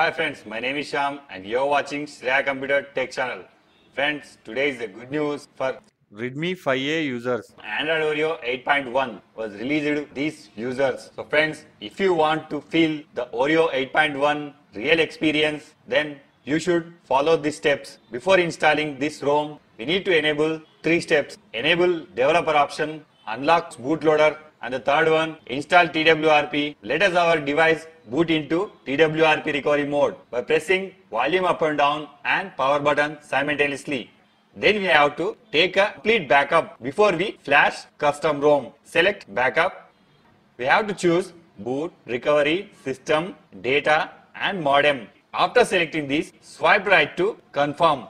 Hi friends, my name is Shyam and you're watching Shreya Computer Tech Channel. Friends, today is the good news for Redmi 5A users. Android Oreo 8.1 was released to these users. So friends, if you want to feel the Oreo 8.1 real experience, then you should follow these steps. Before installing this ROM, we need to enable 3 steps. Enable developer option, unlock bootloader, and the third one, install TWRP. Let us our device boot into TWRP recovery mode by pressing volume up and down and power button simultaneously. Then we have to take a complete backup before we flash custom ROM. Select backup. We have to choose boot, recovery, system, data and modem. After selecting these, swipe right to confirm.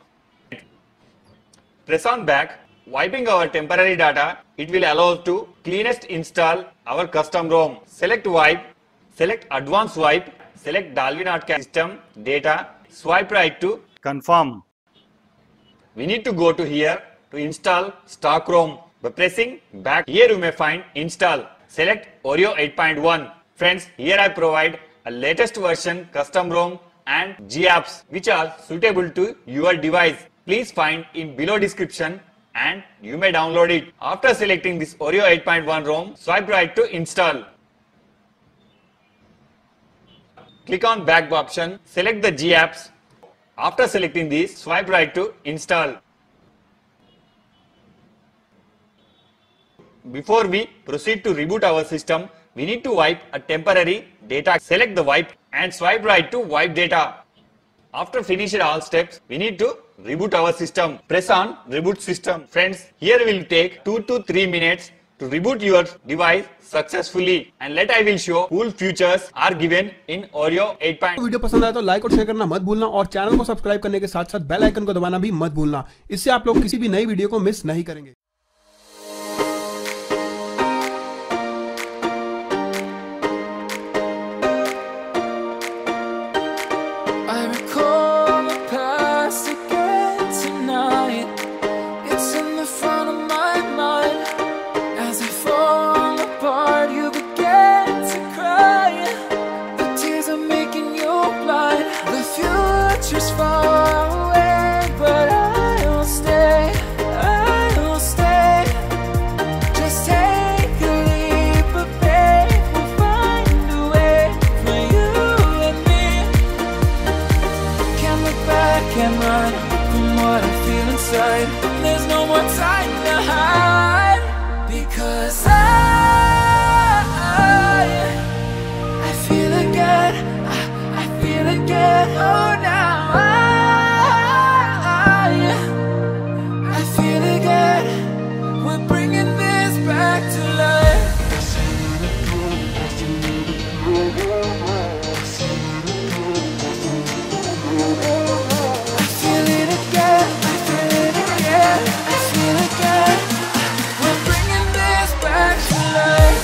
Press on back. Wiping our temporary data, it will allow us to cleanest install our custom ROM. Select wipe, select advanced wipe, select Dolby Notcast system, data, swipe right to confirm. We need to go to here to install stock ROM. By pressing back, here you may find install. Select Oreo 8.1. Friends, here I provide a latest version custom ROM and GApps which are suitable to your device. Please find in below description and you may download it. After selecting this Oreo 8.1 ROM, swipe right to install. Click on back option, select the GApps. After selecting these, swipe right to install. Before we proceed to reboot our system, we need to wipe a temporary data. Select the wipe and swipe right to wipe data. After finishing all steps, we need to reboot our system. Press on reboot system. Friends, here will take 2 to 3 minutes to reboot your device successfully. And I will show cool features are given in Oreo 8.1. Video पसंद आया तो like और share करना मत भूलना और channel को subscribe करने के साथ साथ बेल आइकन को दबाना भी मत भूलना। इससे आप लोग किसी भी नई वीडियो को मिस नहीं करेंगे। There's no more time to hide because I feel again, I feel again. Oh, now I feel again. We're bringing this back to life. I feel it again. I feel again. We're bringing this back to life.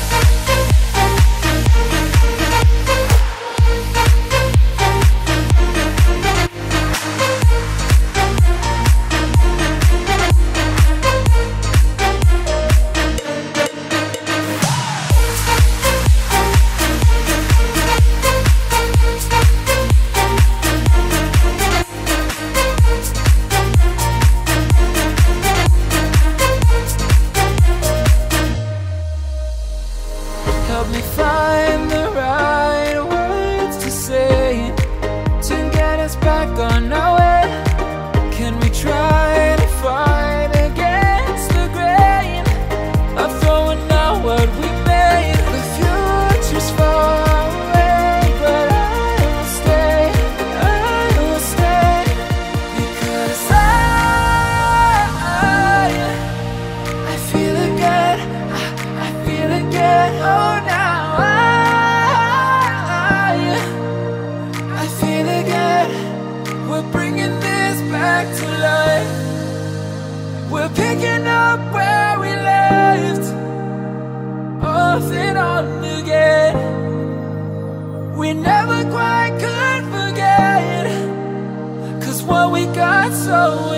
Help me find the right words to say to get us back on our way. Can we try to fight against the grain of throwing out what we made? The future's far away, but I will stay because I feel again, I feel again. Oh, now I feel again. We're bringing this back to life. We're picking up where we left off and on again. We never quite could forget, 'cause what we got so